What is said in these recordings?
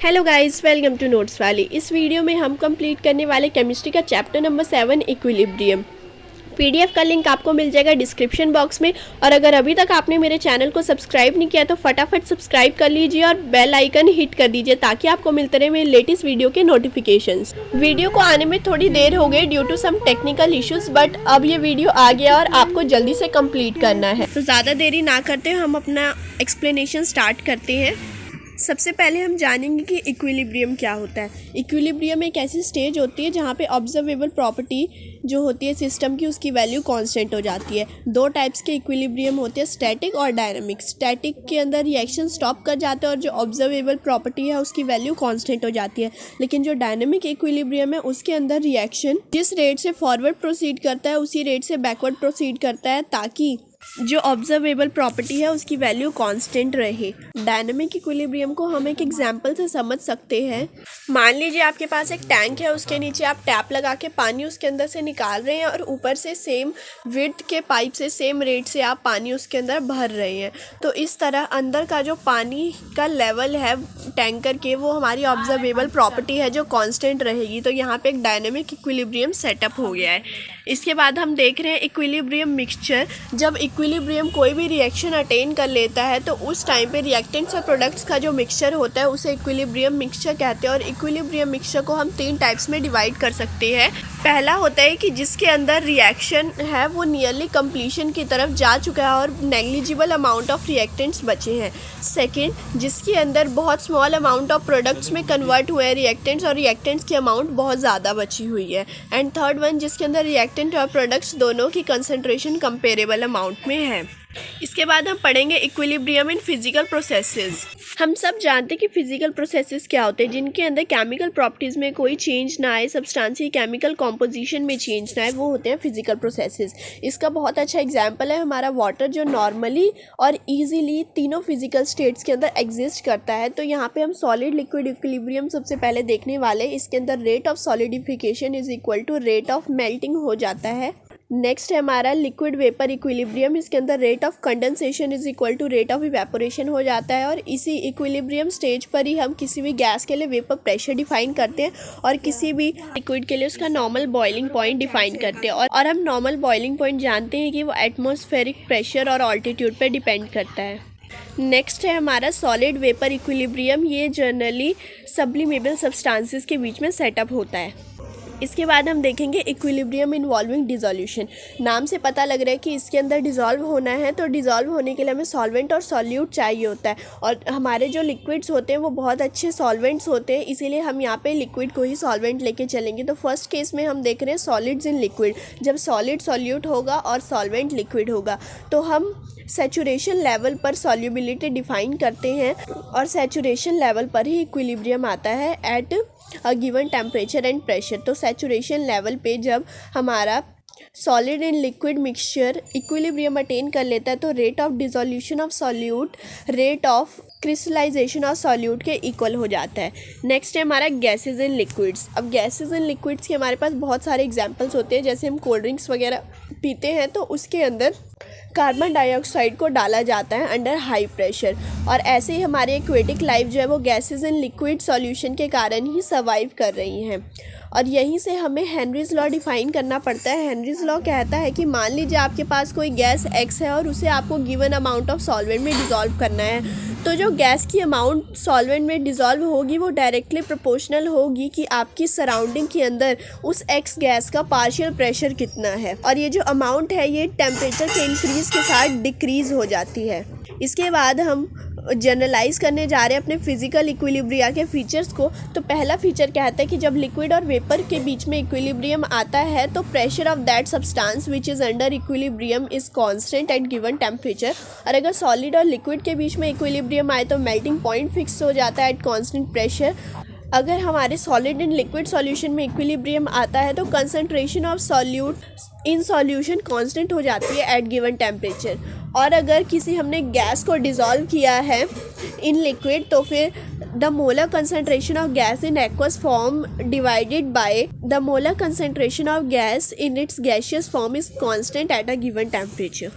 Hello guys, welcome to notes वाली। इस video में हम कंप्लीट करने वाले केमिस्ट्री का चैप्टर नंबर 7 इक्विलिब्रियम। पीडीएफ का लिंक आपको मिल जाएगा डिस्क्रिप्शन बॉक्स में। और अगर अभी तक आपने मेरे चैनल को सब्सक्राइब नहीं किया तो फटाफट सब्सक्राइब कर लीजिए और बेल आइकन हिट कर दीजिए ताकि आपको मिलते रहे मेरे लेटेस्ट वीडियो के नोटिफिकेशंस। वीडियो को आने में थोड़ी देर हो गई due to some technical issues, but अब ये वीडियो आ गया और आपको जल्दी से कंप्लीट करना है। तो ज़्यादा देरी ना करते हम अपना एक्सप्लेनेशन स्टार्ट करते हैं। सबसे पहले हम जानेंगे कि इक्विलिब्रियम क्या होता है। इक्विलिब्रियम एक ऐसी स्टेज होती है जहाँ पे ऑब्जर्वेबल प्रॉपर्टी जो होती है सिस्टम की, उसकी वैल्यू कांस्टेंट हो जाती है। दो टाइप्स के इक्विलिब्रियम होते हैं, स्टैटिक और डायनामिक। स्टैटिक के अंदर रिएक्शन स्टॉप कर जाते हैं और जो ऑब्जर्वेबल प्रॉपर्टी है उसकी वैल्यू कांस्टेंट हो जाती है। लेकिन जो डायनामिक इक्विलिब्रियम है उसके अंदर रिएक्शन जिस रेट से फॉरवर्ड प्रोसीड करता है उसी रेट से बैकवर्ड प्रोसीड करता है ताकि जो ऑब्जर्वेबल प्रॉपर्टी है उसकी वैल्यू कांस्टेंट रहे। डायनामिक इक्विलिब्रियम को हम एक एग्जांपल से समझ सकते हैं। मान लीजिए आपके पास एक टैंक है, उसके नीचे आप टैप लगा के पानी उसके अंदर से निकाल रहे हैं और ऊपर से सेम विड्थ के पाइप से सेम रेट से आप पानी उसके अंदर भर रहे हैं। तो इस तरह अंदर का जो पानी का लेवल है टैंकर के, वो हमारी ऑब्जर्वेबल प्रॉपर्टी है जो कांस्टेंट रहेगी। तो यहाँ पे एक डायनामिक इक्विलिब्रियम सेटअप हो गया है। इसके बाद हम देख रहे हैं इक्विलिब्रियम मिक्सचर। जब इक्विलिब्रियम कोई भी रिएक्शन अटेन कर लेता है तो उस टाइम पे रिएक्टेंट्स और प्रोडक्ट्स का जो मिक्सचर होता है उसे इक्विलिब्रियम मिक्सचर कहते हैं। और इक्विलिब्रियम मिक्सचर को हम 3 टाइप्स में डिवाइड कर सकते हैं। पहला होता है कि जिसके अंदर रिएक्शन है वो नियरली कंप्लीशन की तरफ जा चुका है और नेग्लिजिबल अमाउंट ऑफ रिएक्टेंट्स बचे हैं। सेकेंड, जिसके अंदर बहुत स्मॉल अमाउंट ऑफ प्रोडक्ट्स में कन्वर्ट हुए हैं रिएक्टेंट्स और रिएक्टेंट्स की अमाउंट बहुत ज़्यादा बची हुई है। एंड थर्ड वन, जिसके अंदर रिएक्टेंट और प्रोडक्ट्स दोनों की कंसंट्रेशन कंपेरेबल अमाउंट में है। इसके बाद हम पढ़ेंगे इक्विलिब्रियम इन फिजिकल प्रोसेसेस। हम सब जानते हैं कि फिजिकल प्रोसेसेस क्या होते हैं, जिनके अंदर केमिकल प्रॉपर्टीज़ में कोई चेंज ना आए, सब्सटेंस की केमिकल कॉम्पोजिशन में चेंज ना आए, वो होते हैं फिजिकल प्रोसेसेस। इसका बहुत अच्छा एग्जांपल है हमारा वाटर, जो नॉर्मली और इजीली तीनों फिजिकल स्टेट्स के अंदर एग्जिस्ट करता है। तो यहाँ पे हम सॉलिड लिक्विड इक्विलिब्रियम सबसे पहले देखने वाले। इसके अंदर rate of solidification is equal to rate of melting हो जाता है। नेक्स्ट है हमारा लिक्विड वेपर इक्विलिब्रियम। इसके अंदर rate of condensation is equal to rate of evaporation हो जाता है। और इसी इक्विलिब्रियम स्टेज पर ही हम किसी भी गैस के लिए वेपर प्रेशर डिफाइन करते हैं और किसी भी लिक्विड के लिए उसका नॉर्मल बॉइलिंग पॉइंट डिफाइन करते हैं। और हम नॉर्मल बॉइलिंग पॉइंट जानते हैं कि वो एटमॉस्फेरिक प्रेशर और ऑल्टीट्यूड पर डिपेंड करता है। नेक्स्ट है हमारा सॉलिड वेपर इक्विलिब्रियम। ये जनरली सब्लिमेबल सब्सटेंसेस के बीच में सेटअप होता है। इसके बाद हम देखेंगे इक्विलिब्रियम इन्वॉल्विंग डिसोल्यूशन। नाम से पता लग रहा है कि इसके अंदर डिज़ोल्व होना है, तो डिज़ोल्व होने के लिए हमें सॉल्वेंट और सॉल्यूट चाहिए होता है। और हमारे जो लिक्विड्स होते हैं वो बहुत अच्छे सॉल्वेंट्स होते हैं, इसीलिए हम यहाँ पे लिक्विड को ही सॉल्वेंट लेके चलेंगे। तो फर्स्ट केस में हम देख रहे हैं सॉलिड्स इन लिक्विड। जब सॉलिड सॉल्यूट होगा और सॉल्वेंट लिक्विड होगा तो हम सैचुरेशन लेवल पर सॉल्युबिलिटी डिफाइन करते हैं और सैचुरेशन लेवल पर ही इक्विलिब्रियम आता है at a given temperature and pressure. तो सैचुरेशन लेवल पे जब हमारा solid and liquid mixture equilibrium attain कर लेता है तो rate of dissolution of solute rate of crystallisation of solute के इक्वल हो जाता है। नेक्स्ट है हमारा गैसेज एंड लिक्विड्स। अब गैसेज एंड लिक्विड्स के हमारे पास बहुत सारे एग्जांपल्स होते हैं। जैसे हम कोल्ड ड्रिंक्स वगैरह पीते हैं तो उसके अंदर कार्बन डाइऑक्साइड को डाला जाता है अंडर हाई प्रेशर। और ऐसे ही हमारी एक्वेटिक लाइफ जो है वो गैसेज एंड लिक्विड सॉल्यूशन के कारण ही सर्वाइव कर रही हैं। और यहीं से हमें हेनरीज लॉ डिफाइन करना पड़ता है। हेनरीज लॉ कहता है कि मान लीजिए आपके पास कोई गैस एक्स है और उसे आपको गिवन अमाउंट ऑफ सॉल्वेंट में डिज़ोल्व करना है, तो जो गैस की अमाउंट सॉल्वेंट में डिज़ोल्व होगी वो डायरेक्टली प्रोपोर्शनल होगी कि आपकी सराउंडिंग के अंदर उस एक्स गैस का पार्शियल प्रेशर कितना है। और ये जो अमाउंट है ये टेम्परेचर के इंक्रीज़ के साथ डिक्रीज़ हो जाती है। इसके बाद हम जनरलाइज करने जा रहे हैं अपने फिजिकल इक्विलिब्रिया के फीचर्स को। तो पहला फीचर कहता है कि जब लिक्विड और वेपर के बीच में इक्विलिब्रियम आता है तो pressure of that substance which is under equilibrium is constant eight given temperature. और अगर सॉलिड और लिक्विड के बीच में इक्विलिब्रियम आए तो मेल्टिंग पॉइंट फिक्स हो जाता है एट कांस्टेंट प्रेशर। अगर हमारे सॉलिड एंड लिक्विड सॉल्यूशन में इक्विलिब्रियम आता है तो concentration of solute in solution constant हो जाती है एट गिवन टेम्परेचर। और अगर किसी हमने गैस को डिज़ोल्व किया है इन लिक्विड तो फिर the molar concentration of gas in aqueous form divided by the molar concentration of gas in its gaseous form is constant eight a given temperature.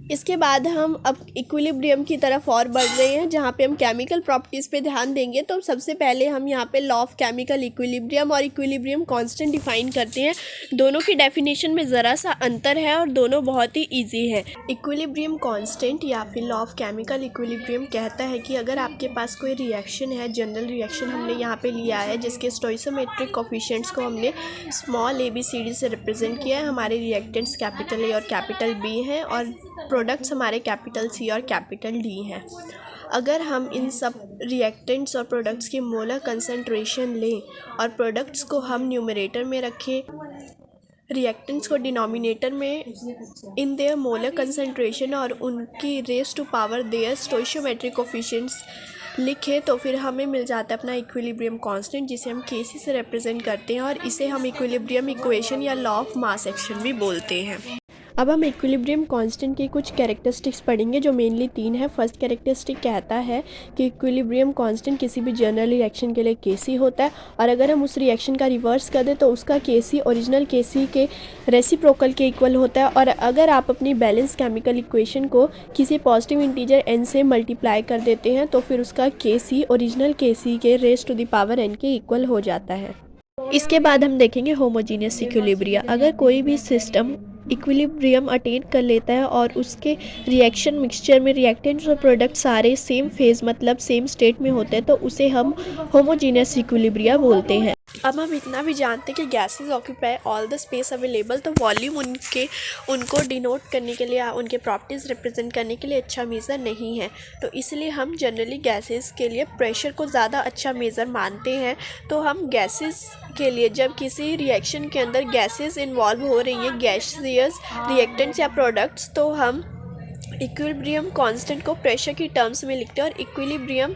इसके बाद हम अब इक्विलिब्रियम की तरफ और बढ़ रहे हैं, जहाँ पे हम केमिकल प्रॉपर्टीज़ पे ध्यान देंगे। तो सबसे पहले हम यहाँ पे लॉ ऑफ केमिकल इक्विलिब्रियम और इक्विलिब्रियम कांस्टेंट डिफाइन करते हैं। दोनों की डेफिनेशन में ज़रा सा अंतर है और दोनों बहुत ही इजी है। इक्विलिब्रियम कांस्टेंट या फिर लॉ ऑफ केमिकल इक्विलिब्रियम कहता है कि अगर आपके पास कोई रिएक्शन है, जनरल रिएक्शन हमने यहाँ पे लिया है, जिसके स्टोइकोमेट्रिक कोफिशिएंट्स को हमने स्मॉल ABCD से रिप्रेजेंट किया है। हमारे रिएक्टेंट्स कैपिटल A और कैपिटल B हैं और प्रोडक्ट्स हमारे कैपिटल C और कैपिटल D हैं। अगर हम इन सब रिएक्टेंट्स और प्रोडक्ट्स की मोलर कंसंट्रेशन लें और प्रोडक्ट्स को हम न्यूमरेटर में रखें, रिएक्टेंट्स को डिनोमिनेटर में इन देयर मोलर कंसंट्रेशन और उनकी raise to power their stoichiometric coefficients लिखे, तो फिर हमें मिल जाता है अपना इक्विलिब्रियम कांस्टेंट, जिसे हम Kc से रिप्रेजेंट करते हैं और इसे हम इक्विलिब्रियम इक्वेशन या लॉ ऑफ मास एक्शन भी बोलते हैं। अब हम इक्विलिब्रियम कांस्टेंट की कुछ कैरेक्टरिस्टिक्स पढ़ेंगे, जो मेनली 3 है। फर्स्ट कैरेक्टरिस्टिक कहता है कि इक्विलिब्रियम कांस्टेंट किसी भी जनरल रिएक्शन के लिए Kc होता है, और अगर हम उस रिएक्शन का रिवर्स कर दें तो उसका Kc ओरिजिनल Kc के रेसिप्रोकल के इक्वल होता है। और अगर आप अपनी बैलेंस केमिकल इक्वेशन को किसी पॉजिटिव इंटीजर n से मल्टीप्लाई कर देते हैं तो फिर उसका Kc ओरिजिनल Kc के raise to the power n के इक्वल हो जाता है। इसके बाद हम देखेंगे होमोजीनियस इक्विलिब्रिया। अगर कोई भी सिस्टम इक्विलिब्रियम अटेन कर लेता है और उसके रिएक्शन मिक्सचर में रिएक्टेंट्स और प्रोडक्ट सारे सेम फेज मतलब सेम स्टेट में होते हैं, तो उसे हम होमोजीनियस इक्विलिब्रिया बोलते हैं। अब हम इतना भी जानते हैं कि gases occupy all the space available, तो वॉल्यूम उनको डिनोट करने के लिए, उनके प्रॉपर्टीज़ रिप्रेजेंट करने के लिए अच्छा मेज़र नहीं है। तो इसलिए हम जनरली गैसेस के लिए प्रेशर को ज़्यादा अच्छा मेज़र मानते हैं। तो हम गैसेस के लिए जब किसी रिएक्शन के अंदर गैसेस इन्वॉल्व हो रही हैं, गैसियस रिएक्टेंट्स या प्रोडक्ट्स, तो हम इक्विलिब्रियम कांस्टेंट को प्रेशर की टर्म्स में लिखते हैं और इक्विलिब्रियम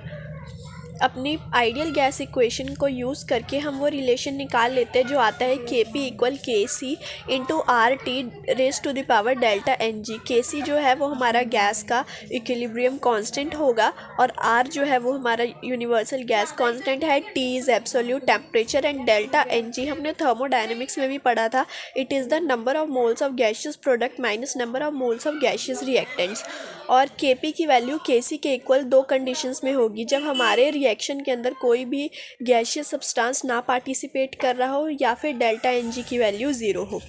अपनी आइडियल गैस इक्वेशन को यूज़ करके हम वो रिलेशन निकाल लेते हैं जो आता है Kp equal Kc into RT raise to the power delta Ng। Kc जो है वो हमारा गैस का इक्विलिब्रियम कांस्टेंट होगा और R जो है वो हमारा यूनिवर्सल गैस कांस्टेंट है। T is absolute temperature and delta Ng हमने थर्मोडायनेमिक्स में भी पढ़ा था, it is the number of moles of gaseous product minus number of moles of gaseous reactants. और Kp की वैल्यू Kc के इक्वल दो कंडीशंस में होगी, जब हमारे रिएक्शन के अंदर कोई भी गैसियस सब्सटेंस ना पार्टिसिपेट कर रहा हो या फिर डेल्टा Ng की वैल्यू 0 हो।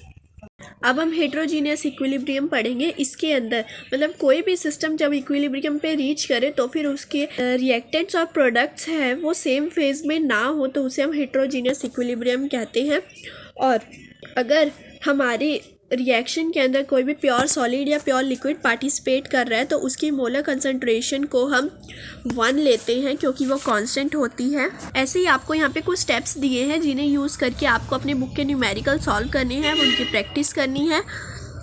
अब हम हेट्रोजीनियस इक्विलिब्रियम पढ़ेंगे। इसके अंदर मतलब कोई भी सिस्टम जब इक्विलिब्रियम पे रीच करे तो फिर उसके रिएक्टेंट्स और प्रोडक्ट्स हैं वो सेम फेज में ना हो, तो उसे हम हेट्रोजीनियस इक्विलिब्रियम कहते हैं। और अगर हमारे रिएक्शन के अंदर कोई भी प्योर सॉलिड या प्योर लिक्विड पार्टिसिपेट कर रहा है तो उसकी मोलर कंसंट्रेशन को हम 1 लेते हैं, क्योंकि वो कांस्टेंट होती है। ऐसे ही आपको यहाँ पे कुछ स्टेप्स दिए हैं जिन्हें यूज़ करके आपको अपने बुक के न्यूमेरिकल सॉल्व करने हैं, उनकी प्रैक्टिस करनी है।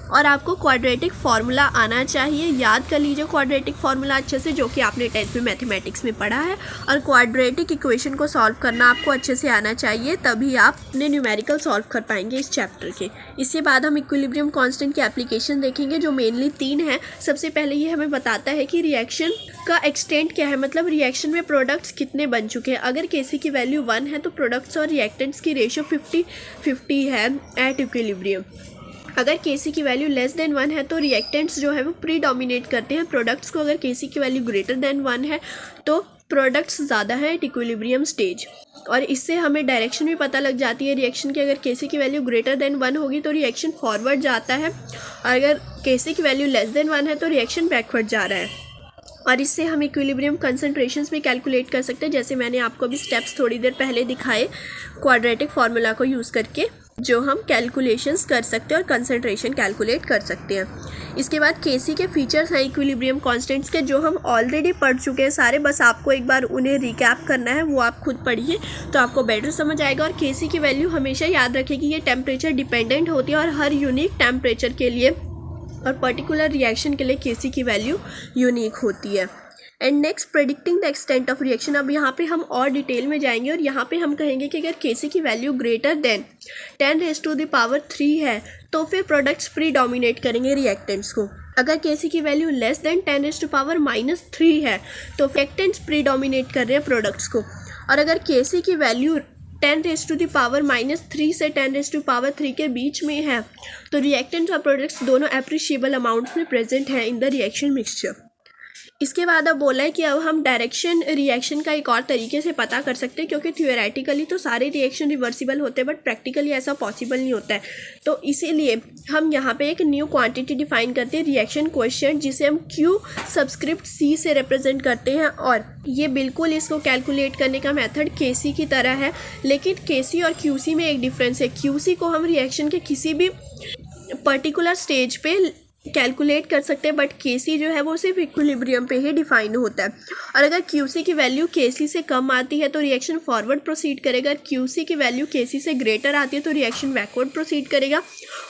और आपको क्वाड्रेटिक फार्मूला आना चाहिए। याद कर लीजिए क्वाड्रेटिक फार्मूला अच्छे से, जो कि आपने 10th में मैथमेटिक्स में पढ़ा है। और क्वाड्रेटिक इक्वेशन को सॉल्व करना आपको अच्छे से आना चाहिए, तभी आप अपने न्यूमेरिकल सॉल्व कर पाएंगे इस चैप्टर के। इसके बाद हम इक्विलिब्रियम कांस्टेंट की एप्लीकेशन देखेंगे, जो मेनली 3 है। सबसे पहले ये हमें बताता है कि रिएक्शन का एक्सटेंट क्या है, मतलब रिएक्शन में प्रोडक्ट्स कितने बन चुके हैं। अगर Kc की वैल्यू 1 है तो प्रोडक्ट्स और रिएक्टेंट्स की रेशियो 50-50 है एट इक्विलिब्रियम। अगर Kc की वैल्यू लेस देन 1 है तो रिएक्टेंट्स जो है वो प्री डोमिनेट करते हैं प्रोडक्ट्स को। अगर Kc की वैल्यू ग्रेटर देन 1 है तो प्रोडक्ट्स ज़्यादा है एट इक्विलिब्रियम स्टेज। और इससे हमें डायरेक्शन भी पता लग जाती है रिएक्शन की। अगर Kc की वैल्यू ग्रेटर देन 1 होगी तो रिएक्शन फॉरवर्ड जाता है, और अगर Kc की वैल्यू लेस देन 1 है तो रिएक्शन बैकवर्ड जा रहा है। और इससे हम इक्विलिब्रियम कंसंट्रेशंस भी कैलकुलेट कर सकते हैं, जैसे मैंने आपको भी स्टेप्स थोड़ी देर पहले दिखाए क्वाड्रेटिक फार्मूला को यूज़ करके, जो हम कैलकुलेशंस कर सकते हैं और कंसंट्रेशन कैलकुलेट कर सकते हैं। इसके बाद Kc के फीचर्स हैं इक्विलिब्रियम कांस्टेंट्स के, जो हम ऑलरेडी पढ़ चुके हैं सारे, बस आपको एक बार उन्हें रिकैप करना है, वो आप खुद पढ़िए तो आपको बेटर समझ आएगा। और Kc की वैल्यू हमेशा याद रखें कि ये टेम्परेचर डिपेंडेंट होती है और हर यूनिक टेम्परेचर के लिए और पर्टिकुलर रिएक्शन के लिए Kc की वैल्यू यूनिक होती है। And next predicting the extent of reaction. अब यहाँ पे हम और डिटेल में जाएंगे और यहाँ पे हम कहेंगे कि अगर Kc की वैल्यू ग्रेटर देन 10⁻³ है तो फिर प्रोडक्ट्स प्री डोमिनेट करेंगे रिएक्टेंट्स को। अगर Kc की वैल्यू लेस देन 10⁻³ है तो रिएक्टेंट्स प्री डोमिनेट कर रहे हैं प्रोडक्ट्स को। और अगर Kc की वैल्यू 10⁻³ से 10⁻³ के बीच में है तो रिएक्टेंट्स और प्रोडक्ट्स दोनों एप्रिशिएबल अमाउंट्स में प्रेजेंट हैं इन द रिएक्शन मिक्सचर। इसके बाद अब बोला है कि अब हम डायरेक्शन रिएक्शन का एक और तरीके से पता कर सकते हैं, क्योंकि थियोरेटिकली तो सारे रिएक्शन रिवर्सिबल होते हैं बट प्रैक्टिकली ऐसा पॉसिबल नहीं होता है। तो इसीलिए हम यहाँ पे एक न्यू क्वांटिटी डिफाइन करते हैं, रिएक्शन कोएफिशिएंट, जिसे हम Q सबस्क्रिप्ट C से रिप्रेजेंट करते हैं। और ये बिल्कुल इसको कैलकुलेट करने का मेथड Kc की तरह है, लेकिन Kc और Qc में एक डिफरेंस है। Qc को हम रिएक्शन के किसी भी पर्टिकुलर स्टेज पे कैलकुलेट कर सकते हैं, बट Kc जो है वो सिर्फ इक्विलिब्रियम पे ही डिफाइन होता है। और अगर Qc की वैल्यू Kc से कम आती है तो रिएक्शन फॉरवर्ड प्रोसीड करेगा, अगर Qc की वैल्यू Kc से ग्रेटर आती है तो रिएक्शन बैकवर्ड प्रोसीड करेगा,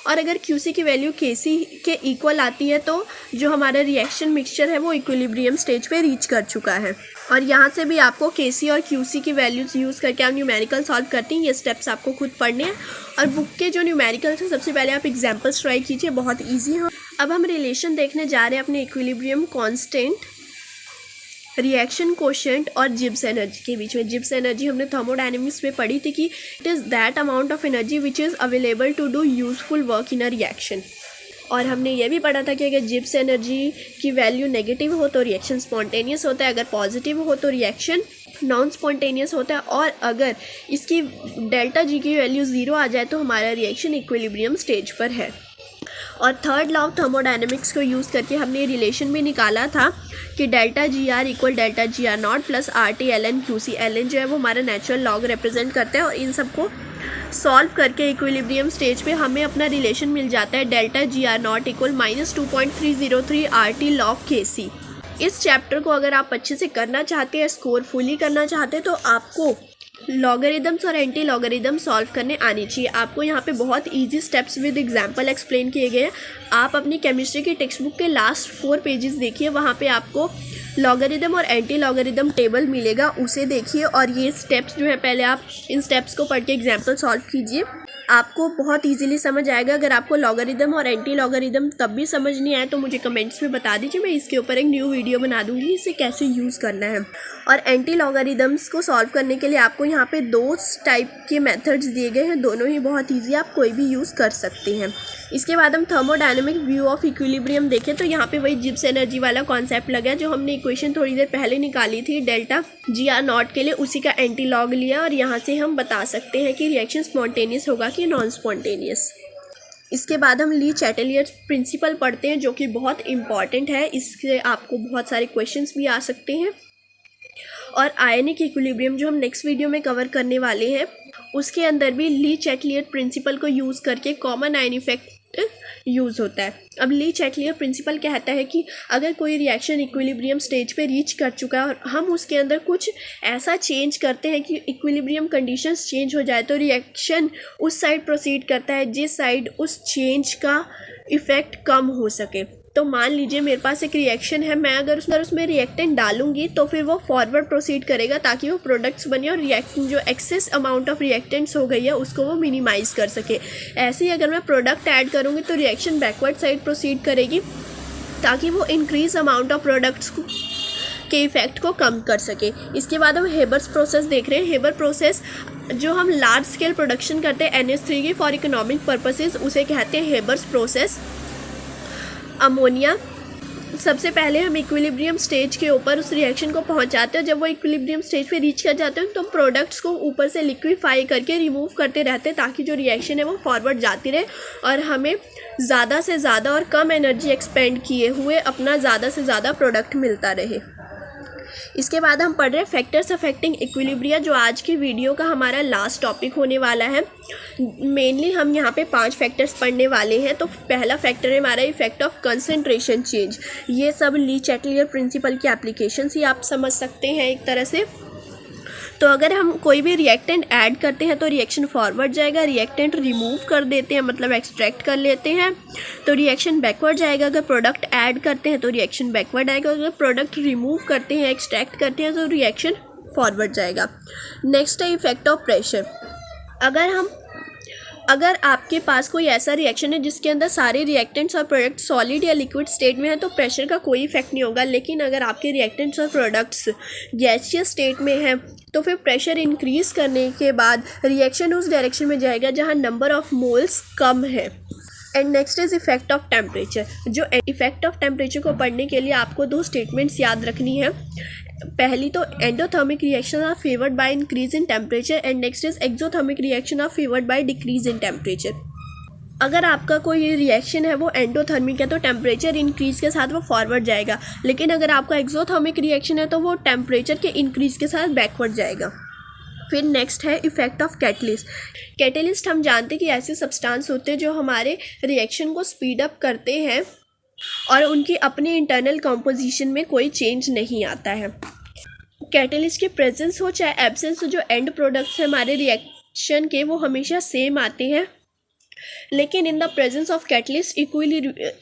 और अगर Qc की वैल्यू Kc के इक्वल आती है तो जो हमारा रिएक्शन मिक्सचर है वो इक्विलिब्रियम स्टेज पे रीच कर चुका है। और यहाँ से भी आपको Kc और Qc की वैल्यूज़ यूज़ करके आप न्यूमेरिकल सॉल्व करती हैं। ये स्टेप्स आपको खुद पढ़ने हैं और बुक के जो न्यूमेरिकल्स हैं सबसे पहले आप एग्जाम्पल्स ट्राई कीजिए, बहुत ईजी है। अब हम रिलेशन देखने जा रहे हैं अपने इक्विलिब्रियम कांस्टेंट, रिएक्शन कोएफिशिएंट और जिब्स एनर्जी के बीच में। जिब्स एनर्जी हमने थर्मोडायनेमिक्स में पढ़ी थी कि it is that amount of energy which is available to do useful work in a reaction. और हमने ये भी पढ़ा था कि अगर जिब्स एनर्जी की वैल्यू नेगेटिव हो तो रिएक्शन स्पॉन्टेनियस होता है, अगर पॉजिटिव हो तो रिएक्शन नॉन स्पॉन्टेनियस होता है, और अगर इसकी डेल्टा जी की वैल्यू 0 आ जाए तो हमारा रिएक्शन इक्विलिब्रियम स्टेज पर है। और थर्ड लॉ ऑफ थर्मोडायनेमिक्स को यूज़ करके हमने रिलेशन भी निकाला था कि delta G R equal delta G R naught plus R T L N Q C. L N जो है वो हमारा नेचुरल लॉग रिप्रेजेंट करता है, और इन सबको सॉल्व करके इक्विलिब्रियम स्टेज पे हमें अपना रिलेशन मिल जाता है delta G R naught equal -2.303 R T log K C. इस चैप्टर को अगर आप अच्छे से करना चाहते हैं, स्कोर फुली करना चाहते हैं, तो आपको लॉगरिदम्स और एंटी लॉगरिदम सॉल्व करने आनी चाहिए। आपको यहाँ पे बहुत easy steps with example explain किए गए हैं। आप अपनी केमिस्ट्री की टेक्स्ट बुक के लास्ट 4 पेजेस देखिए, वहाँ पे आपको लॉगरिदम और एंटी लॉगरिदम टेबल मिलेगा, उसे देखिए और ये स्टेप्स जो है पहले आप इन स्टेप्स को पढ़ के एग्जाम्पल सॉल्व कीजिए, आपको बहुत इजीली समझ आएगा। अगर आपको लॉगरिदम और एंटी लॉगरिदम तब भी समझ नहीं आया तो मुझे कमेंट्स में बता दीजिए, मैं इसके ऊपर एक न्यू वीडियो बना दूंगी इसे कैसे यूज़ करना है। और एंटी लॉगरिदम्स को सॉल्व करने के लिए आपको यहाँ पे 2 टाइप के मेथड्स दिए गए हैं, दोनों ही बहुत ईजी, आप कोई भी यूज़ कर सकते हैं। इसके बाद हम थर्मोडायनेमिक व्यू ऑफ इक्विलिब्रियम देखें तो यहाँ पे वही जिब्स एनर्जी वाला कॉन्सेप्ट लगा जो हमने इक्वेशन थोड़ी देर पहले निकाली थी डेल्टा जी आर नॉट के लिए, उसी का एंटी लॉग लिया और यहाँ से हम बता सकते हैं कि रिएक्शन स्पॉन्टेनियस होगा कि नॉन स्पॉन्टेनियस। इसके बाद हम ली चैटेलियर प्रिंसिपल पढ़ते हैं जो कि बहुत इंपॉर्टेंट है, इससे आपको बहुत सारे क्वेश्चंस भी आ सकते हैं। और आयनिक इक्विलिब्रियम जो हम नेक्स्ट वीडियो में कवर करने वाले हैं उसके अंदर भी ली चैटेलियर प्रिंसिपल को यूज़ करके कॉमन आयन इफेक्ट यूज़ होता है। अब ली चैटेलियर प्रिंसिपल कहता है कि अगर कोई रिएक्शन इक्विलिब्रियम स्टेज पे रीच कर चुका है और हम उसके अंदर कुछ ऐसा चेंज करते हैं कि इक्विलिब्रियम कंडीशंस चेंज हो जाए तो रिएक्शन उस साइड प्रोसीड करता है जिस साइड उस चेंज का इफ़ेक्ट कम हो सके। तो मान लीजिए मेरे पास एक रिएक्शन है, मैं अगर उसमें रिएक्टेंट डालूंगी तो फिर वो फॉरवर्ड प्रोसीड करेगा ताकि वो प्रोडक्ट्स बने और रिएक्टेंट जो एक्सेस अमाउंट ऑफ रिएक्टेंट्स हो गई है उसको वो मिनिमाइज़ कर सके। ऐसे ही अगर मैं प्रोडक्ट ऐड करूँगी तो रिएक्शन बैकवर्ड साइड प्रोसीड करेगी ताकि वो इंक्रीज अमाउंट ऑफ प्रोडक्ट्स के इफ़ेक्ट को कम कर सके। इसके बाद हम हेबर्स प्रोसेस देख रहे हैं। हेबर प्रोसेस जो हम लार्ज स्केल प्रोडक्शन करते हैं NH3 की फॉर इकोनॉमिक पर्पसेस उसे कहते हैं हेबर्स प्रोसेस। अमोनिया सबसे पहले हम इक्विलिब्रियम स्टेज के ऊपर उस रिएक्शन को पहुंचाते हैं, जब वो इक्विलिब्रियम स्टेज पे रीच कर जाते हैं तो प्रोडक्ट्स को ऊपर से लिक्विफाई करके रिमूव करते रहते हैं ताकि जो रिएक्शन है वो फॉरवर्ड जाती रहे और हमें ज़्यादा से ज़्यादा और कम एनर्जी एक्सपेंड किए हुए अपना ज़्यादा से ज़्यादा प्रोडक्ट मिलता रहे। इसके बाद हम पढ़ रहे हैं फैक्टर्स अफेक्टिंग इक्विलिब्रिया जो आज की वीडियो का हमारा लास्ट टॉपिक होने वाला है। मेनली हम यहाँ पे 5 फैक्टर्स पढ़ने वाले हैं। तो पहला फैक्टर है हमारा इफेक्ट ऑफ कंसंट्रेशन चेंज। ये सब ली चैटेलियर प्रिंसिपल की एप्लीकेशंस ही आप समझ सकते हैं एक तरह से। तो अगर हम कोई भी रिएक्टेंट ऐड करते हैं तो रिएक्शन फॉरवर्ड जाएगा, रिएक्टेंट रिमूव कर देते हैं मतलब एक्सट्रैक्ट कर लेते हैं तो रिएक्शन बैकवर्ड जाएगा। अगर प्रोडक्ट ऐड करते हैं तो रिएक्शन बैकवर्ड आएगा, अगर प्रोडक्ट रिमूव करते हैं एक्सट्रैक्ट करते हैं तो रिएक्शन फॉरवर्ड जाएगा। नेक्स्ट है इफेक्ट ऑफ प्रेशर। अगर आपके पास कोई ऐसा रिएक्शन है जिसके अंदर सारे रिएक्टेंट्स और प्रोडक्ट सॉलिड या लिक्विड स्टेट में है तो प्रेशर का कोई इफेक्ट नहीं होगा। लेकिन अगर आपके रिएक्टेंट्स और प्रोडक्ट्स गैसियस स्टेट में हैं तो फिर प्रेशर इंक्रीज़ करने के बाद रिएक्शन उस डायरेक्शन में जाएगा जहाँ नंबर ऑफ मोल्स कम है। And next is effect of temperature. जो इफेक्ट ऑफ टेम्परेचर को पढ़ने के लिए आपको 2 स्टेटमेंट्स याद रखनी है। पहली तो endothermic reaction are favoured by increase in temperature and next is exothermic reaction are favoured by decrease in temperature. अगर आपका कोई रिएक्शन है वो एंडोथर्मिक है तो टेम्परेचर इंक्रीज के साथ वो फॉरवर्ड जाएगा, लेकिन अगर आपका एक्सोथर्मिक रिएक्शन है तो वो टेम्परेचर के इंक्रीज के साथ बैकवर्ड जाएगा। फिर नेक्स्ट है इफेक्ट ऑफ कैटलिस्ट। कैटलिस्ट हम जानते हैं कि ऐसे सब्सटेंस होते हैं जो हमारे रिएक्शन को स्पीड अप करते हैं और उनकी अपनी इंटरनल कंपोजिशन में कोई चेंज नहीं आता है। कैटलिस्ट की प्रेजेंस हो चाहे एब्सेंस हो, जो एंड प्रोडक्ट्स हैं हमारे रिएक्शन के वो हमेशा सेम आते हैं, लेकिन in the presence of catalyst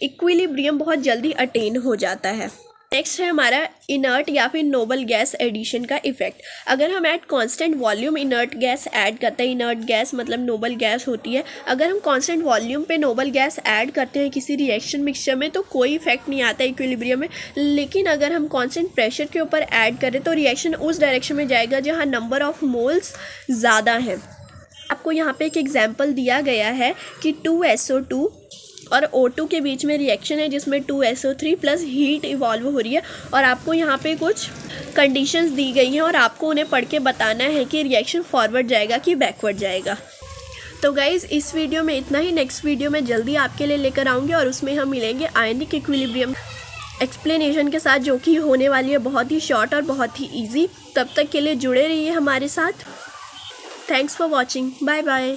equilibrium बहुत जल्दी अटेन हो जाता है। नेक्स्ट है हमारा इनर्ट या फिर नोबल गैस एडिशन का इफेक्ट। अगर हम at constant volume inert gas add करते हैं, इनर्ट गैस मतलब नोबल गैस होती है, अगर हम कांस्टेंट वॉल्यूम पे नोबल गैस ऐड करते हैं किसी रिएक्शन मिक्सचर में तो कोई इफेक्ट नहीं आता इक्विलिब्रियम में, लेकिन अगर हम कांस्टेंट प्रेशर के ऊपर ऐड करें तो रिएक्शन उस डायरेक्शन में जाएगा जहाँ नंबर ऑफ मोल्स ज़्यादा हैं। आपको यहाँ पे एक एग्जाम्पल दिया गया है कि 2SO2 और O2 के बीच में रिएक्शन है जिसमें 2SO3 प्लस हीट इवॉल्व हो रही है और आपको यहाँ पे कुछ कंडीशंस दी गई हैं और आपको उन्हें पढ़ के बताना है कि रिएक्शन फॉरवर्ड जाएगा कि बैकवर्ड जाएगा। तो गाइज़ इस वीडियो में इतना ही। नेक्स्ट वीडियो में जल्दी आपके लिए लेकर आऊँगी और उसमें हम मिलेंगे आयनिक इक्विलिब्रियम एक्सप्लेनेशन के साथ, जो कि होने वाली है बहुत ही शॉर्ट और बहुत ही ईजी। तब तक के लिए जुड़े रहिए हमारे साथ। Thanks for watching. Bye bye.